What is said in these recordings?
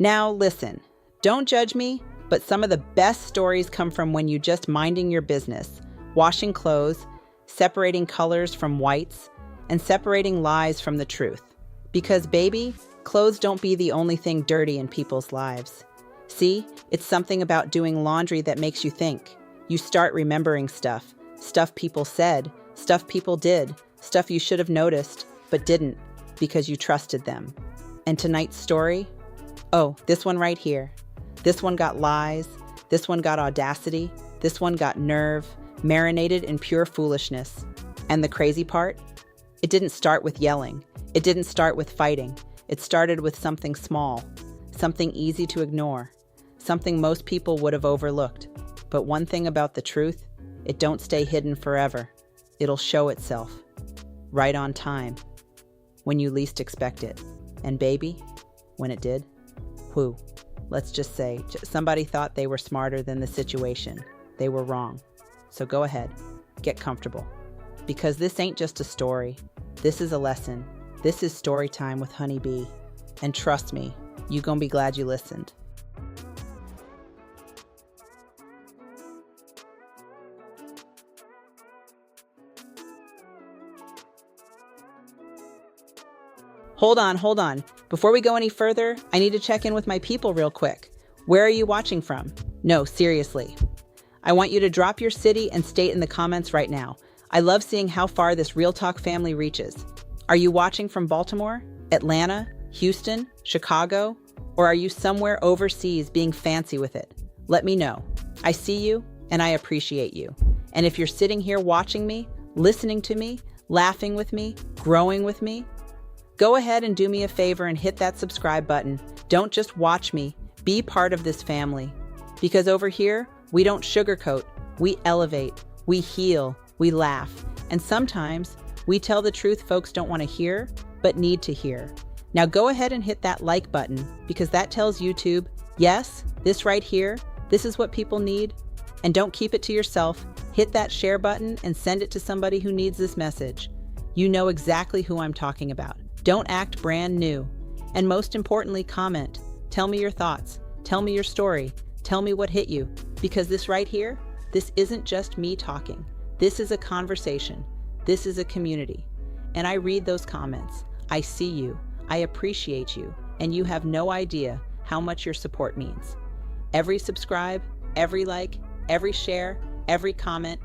Now listen, don't judge me, but some of the best stories come from when you just minding your business, washing clothes, separating colors from whites, and separating lies from the truth. Because baby, clothes don't be the only thing dirty in people's lives. See, it's something about doing laundry that makes you think. You start remembering stuff people said, stuff people did, stuff you should have noticed, but didn't, because you trusted them. And tonight's story? Oh, this one right here. This one got lies, this one got audacity, this one got nerve, marinated in pure foolishness. And the crazy part? It didn't start with yelling. It didn't start with fighting. It started with something small, something easy to ignore, something most people would have overlooked. But one thing about the truth, it don't stay hidden forever. It'll show itself, right on time, when you least expect it. And baby, when it did, whew, let's just say, somebody thought they were smarter than the situation. They were wrong. So go ahead, get comfortable. Because this ain't just a story. This is a lesson. This is story time with Honey B. And trust me, you gonna be glad you listened. Hold on. Before we go any further, I need to check in with my people real quick. Where are you watching from? No, seriously. I want you to drop your city and state in the comments right now. I love seeing how far this Real Talk family reaches. Are you watching from Baltimore, Atlanta, Houston, Chicago, or are you somewhere overseas being fancy with it? Let me know. I see you and I appreciate you. And if you're sitting here watching me, listening to me, laughing with me, growing with me, go ahead and do me a favor and hit that subscribe button. Don't just watch me, be part of this family. Because over here, we don't sugarcoat, we elevate, we heal, we laugh, and sometimes we tell the truth folks don't want to hear, but need to hear. Now go ahead and hit that like button, because that tells YouTube, yes, this right here, this is what people need. And don't keep it to yourself, hit that share button and send it to somebody who needs this message. You know exactly who I'm talking about. Don't act brand new. And most importantly, comment. Tell me your thoughts. Tell me your story. Tell me what hit you. Because this right here, this isn't just me talking. This is a conversation. This is a community. And I read those comments. I see you. I appreciate you. And you have no idea how much your support means. Every subscribe, every like, every share, every comment,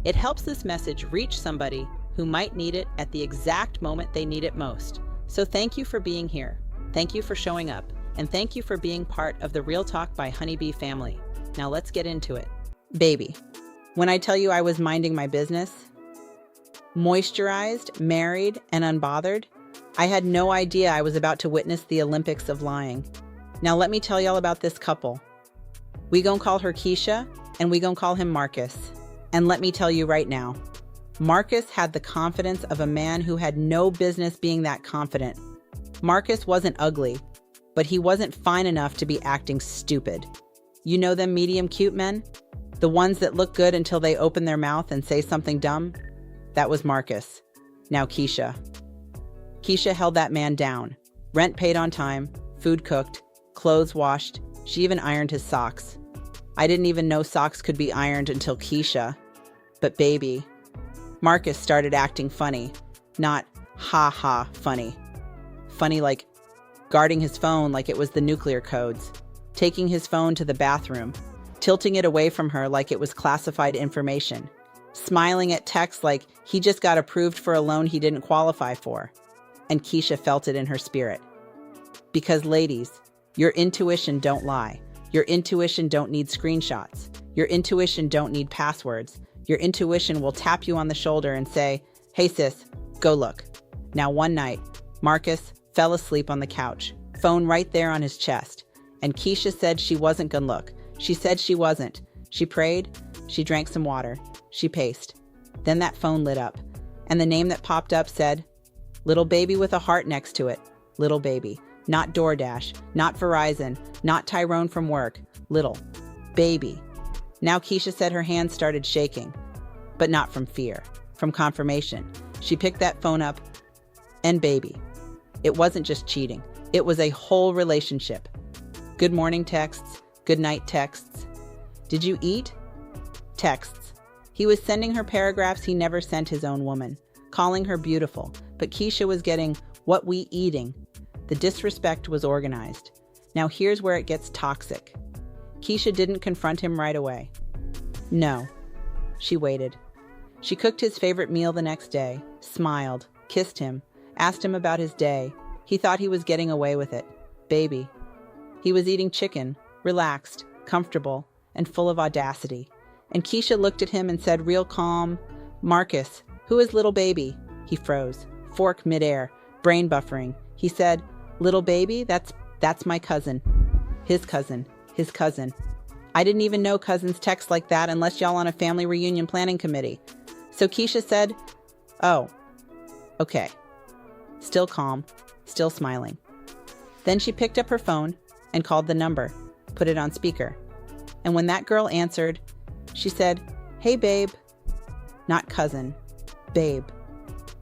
it helps this message reach somebody who might need it at the exact moment they need it most. So thank you for being here. Thank you for showing up. And thank you for being part of the Real Talk by Honey B family. Now let's get into it. Baby, when I tell you I was minding my business, moisturized, married, and unbothered, I had no idea I was about to witness the Olympics of lying. Now let me tell y'all about this couple. We gon' call her Keisha, and we gon' call him Marcus. And let me tell you right now, Marcus had the confidence of a man who had no business being that confident. Marcus wasn't ugly, but he wasn't fine enough to be acting stupid. You know them medium cute men? The ones that look good until they open their mouth and say something dumb? That was Marcus. Now Keisha. Keisha held that man down. Rent paid on time, food cooked, clothes washed. She even ironed his socks. I didn't even know socks could be ironed until Keisha. But baby, Marcus started acting funny. Not ha-ha funny. Funny like guarding his phone like it was the nuclear codes, taking his phone to the bathroom, tilting it away from her like it was classified information, smiling at texts like he just got approved for a loan he didn't qualify for. And Keisha felt it in her spirit. Because ladies, your intuition don't lie. Your intuition don't need screenshots. Your intuition don't need passwords. Your intuition will tap you on the shoulder and say, hey sis, go look. Now one night, Marcus fell asleep on the couch, phone right there on his chest. And Keisha said she wasn't gonna look. She said she wasn't. She prayed, she drank some water, she paced. Then that phone lit up, and the name that popped up said, little baby with a heart next to it. Little baby. Not DoorDash, not Verizon, not Tyrone from work. Little baby. Now Keisha said her hands started shaking, but not from fear, from confirmation. She picked that phone up, and baby, it wasn't just cheating. It was a whole relationship. Good morning texts, good night texts. Did you eat? Texts. He was sending her paragraphs he never sent his own woman, calling her beautiful, but Keisha was getting, "What we eating?" The disrespect was organized. Now here's where it gets toxic. Keisha didn't confront him right away. No. She waited. She cooked his favorite meal the next day, smiled, kissed him, asked him about his day. He thought he was getting away with it. Baby. He was eating chicken, relaxed, comfortable, and full of audacity. And Keisha looked at him and said real calm, "Marcus, who is little baby?" He froze, fork midair, brain buffering. He said, "Little baby, that's my cousin." His cousin. I didn't even know cousins text like that unless y'all on a family reunion planning committee. So Keisha said, "Oh, okay." Still calm, still smiling. Then she picked up her phone and called the number, put it on speaker. And when that girl answered, she said, "Hey, babe." Not cousin, babe.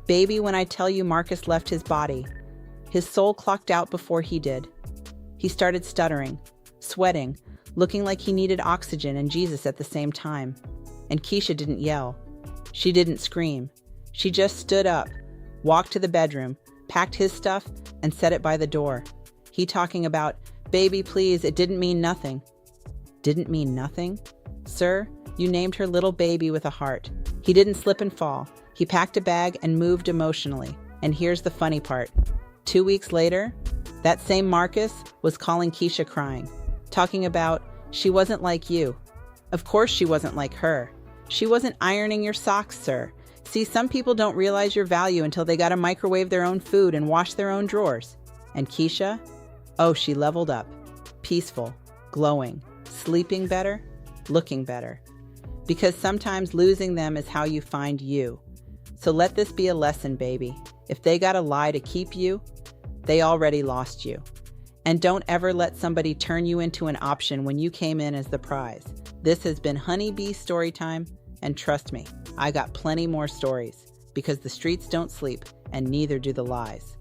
Baby, when I tell you Marcus left his body, his soul clocked out before he did. He started stuttering, sweating, looking like he needed oxygen and Jesus at the same time. And Keisha didn't yell. She didn't scream. She just stood up, walked to the bedroom, packed his stuff, and set it by the door. He talking about, "Baby, please, it didn't mean nothing." Didn't mean nothing? Sir, you named her little baby with a heart. He didn't slip and fall. He packed a bag and moved emotionally. And here's the funny part. 2 weeks later, that same Marcus was calling Keisha crying, talking about, "She wasn't like you." Of course she wasn't like her. She wasn't ironing your socks, sir. See, some people don't realize your value until they gotta microwave their own food and wash their own drawers. And Keisha? Oh, she leveled up. Peaceful, glowing, sleeping better, looking better. Because sometimes losing them is how you find you. So let this be a lesson, baby. If they gotta lie to keep you, they already lost you. And don't ever let somebody turn you into an option when you came in as the prize. This has been Honey B Storytime, and trust me, I got plenty more stories, because the streets don't sleep, and neither do the lies.